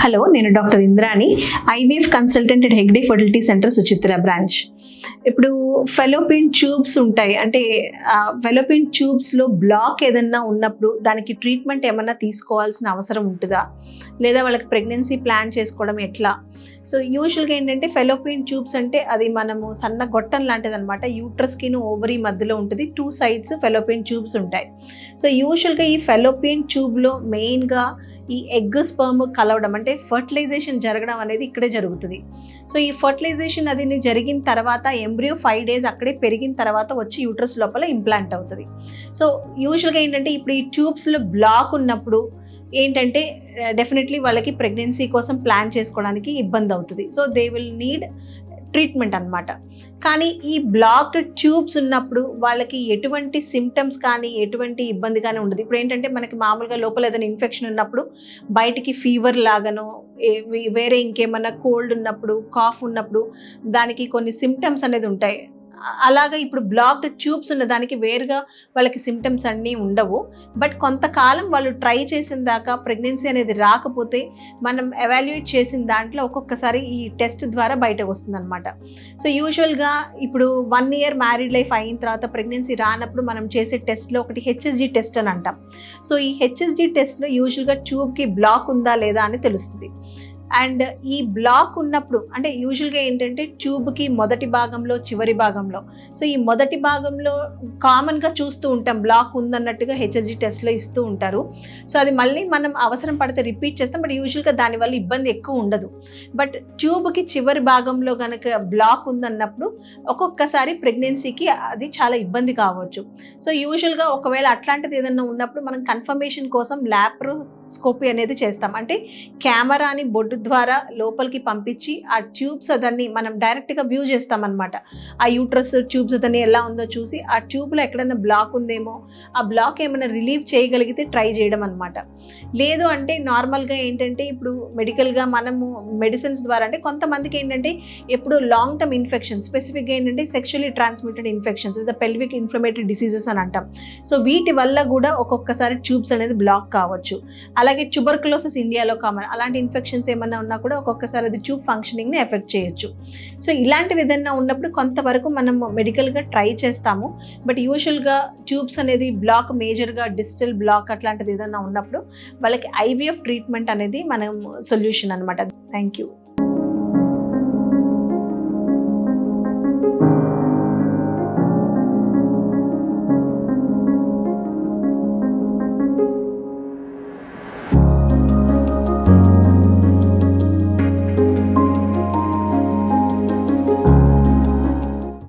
Hello, నేను doctor Indrani, IVF consultant at Hegde fertility centre Suchitra branch. ఇప్పుడు fallopian tubes ఉంటాయి, అంటే ఫెలోపియన్ ట్యూబ్స్లో బ్లాక్ ఏదన్నా ఉన్నప్పుడు దానికి ట్రీట్మెంట్ ఏమన్నా తీసుకోవాల్సిన అవసరం ఉంటుందా, లేదా వాళ్ళకి ప్రెగ్నెన్సీ ప్లాన్ చేసుకోవడం ఎట్లా? సో యూజువల్గా ఏంటంటే ఫెలోపియన్ ట్యూబ్స్ అంటే అది మనము సన్న గొట్టం లాంటిది అనమాట. యూట్రస్కి ఓవరీ మధ్యలో ఉంటుంది, 2 sides ఫెలోపియన్ ట్యూబ్స్ ఉంటాయి. సో యూజువల్గా ఈ ఫెలోపియన్ ట్యూబ్లో మెయిన్గా ఈ ఎగ్ స్పర్మ్ కలవడం, అంటే ఫర్టిలైజేషన్ జరగడం అనేది ఇక్కడే జరుగుతుంది. సో ఈ ఫర్టిలైజేషన్ అది జరిగిన తర్వాత ఎంబ్రియో 5 days అక్కడే పెరిగిన తర్వాత వచ్చి యూట్రస్ లోపల ఇంప్లాంట్ అవుతుంది. సో యూజువల్గా ఏంటంటే ఇప్పుడు ఈ ట్యూబ్స్లో బ్లాక్ ఉన్నప్పుడు ఏంటంటే డెఫినెట్లీ వాళ్ళకి ప్రెగ్నెన్సీ కోసం ప్లాన్ చేసుకోవడానికి ఇబ్బంది అవుతుంది. So they will need treatment అనమాట. కానీ ఈ బ్లాక్డ్ ట్యూబ్స్ ఉన్నప్పుడు వాళ్ళకి ఎటువంటి సిమ్టమ్స్ కానీ ఎటువంటి ఇబ్బంది కానీ ఉండదు. ఇప్పుడు ఏంటంటే మనకి మామూలుగా లోపల ఏదైనా ఇన్ఫెక్షన్ ఉన్నప్పుడు బయటికి ఫీవర్ లాగానో వేరే ఇంకేమన్నా కోల్డ్ ఉన్నప్పుడు, కాఫ్ ఉన్నప్పుడు దానికి కొన్ని సిమ్టమ్స్ అనేది ఉంటాయి. అలాగా ఇప్పుడు బ్లాక్డ్ ట్యూబ్స్ ఉన్న దానికి వేరుగా వాళ్ళకి సిమ్టమ్స్ అన్నీ ఉండవు. బట్ కొంతకాలం వాళ్ళు ట్రై చేసిన దాకా ప్రెగ్నెన్సీ అనేది రాకపోతే మనం ఎవాల్యుయేట్ చేసిన దాంట్లో ఒక్కొక్కసారి ఈ టెస్ట్ ద్వారా బయటకు వస్తుంది అనమాట. సో యూజువల్గా ఇప్పుడు 1 year మ్యారీడ్ లైఫ్ అయిన తర్వాత ప్రెగ్నెన్సీ రానప్పుడు మనం చేసే టెస్ట్లో ఒకటి హెచ్ఎస్జి టెస్ట్ అని అంటాం. సో ఈ హెచ్ఎస్జి టెస్ట్లో యూజువల్గా ట్యూబ్కి బ్లాక్ ఉందా లేదా అని తెలుస్తుంది. అండ్ ఈ బ్లాక్ ఉన్నప్పుడు అంటే యూజువల్గా ఏంటంటే ట్యూబ్కి మొదటి భాగంలో, చివరి భాగంలో, సో ఈ మొదటి భాగంలో కామన్గా చూస్తూ ఉంటాం బ్లాక్ ఉందన్నట్టుగా హెచ్ఎస్జి టెస్ట్లో ఇస్తూ ఉంటారు. సో అది మళ్ళీ మనం అవసరం పడితే రిపీట్ చేస్తాం, బట్ యూజువల్గా దానివల్ల ఇబ్బంది ఎక్కువ ఉండదు. బట్ ట్యూబ్కి చివరి భాగంలో కనుక బ్లాక్ ఉందన్నప్పుడు ఒక్కొక్కసారి ప్రెగ్నెన్సీకి అది చాలా ఇబ్బంది కావచ్చు. సో యూజువల్గా ఒకవేళ అట్లాంటిది ఏదైనా ఉన్నప్పుడు మనం కన్ఫర్మేషన్ కోసం ల్యాప్రోస్కోపీ అనేది చేస్తాం. అంటే కెమెరాని బొడ్డు ద్వారా లోపలికి పంపించి ఆ ట్యూబ్స్ అదన్నీ మనం డైరెక్ట్గా వ్యూ చేస్తామన్నమాట. ఆ యూట్రస్ ట్యూబ్స్ అదన్నీ ఎలా ఉందో చూసి ఆ ట్యూబ్లో ఎక్కడైనా బ్లాక్ ఉందేమో, ఆ బ్లాక్ ఏమైనా రిలీవ్ చేయగలిగితే ట్రై చేయడం అనమాట. లేదు అంటే నార్మల్గా ఏంటంటే ఇప్పుడు మెడికల్గా మనము మెడిసిన్స్ ద్వారా, అంటే కొంతమందికి ఏంటంటే ఎప్పుడు లాంగ్ టర్మ్ ఇన్ఫెక్షన్స్, స్పెసిఫిక్గా ఏంటంటే సెక్షువల్లీ ట్రాన్స్మిటెడ్ ఇన్ఫెక్షన్స్, లేదా పెల్విక్ ఇన్ఫ్లమేటరీ డిసీజెస్ అని అంటాం. సో వీటి వల్ల కూడా ఒక్కొక్కసారి ట్యూబ్స్ అనేది బ్లాక్ కావచ్చు. అలాగే ట్యూబర్కులోసిస్ ఇండియాలో కామన్, అలాంటి ఇన్ఫెక్షన్స్ ఏమన్నా ఉన్నా కూడా ఒక్కొక్కసారి అది ట్యూబ్ ఫంక్షనింగ్ని ఎఫెక్ట్ చేయొచ్చు. సో ఇలాంటివి ఏదైనా ఉన్నప్పుడు కొంతవరకు మనం మెడికల్గా ట్రై చేస్తాము. బట్ యూజువల్గా ట్యూబ్స్ అనేది బ్లాక్, మేజర్గా డిస్టల్ బ్లాక్ అట్లాంటిది ఏదైనా ఉన్నప్పుడు వాళ్ళకి ఐవీఎఫ్ ట్రీట్మెంట్ అనేది మనం సొల్యూషన్ అనమాట. Thank you.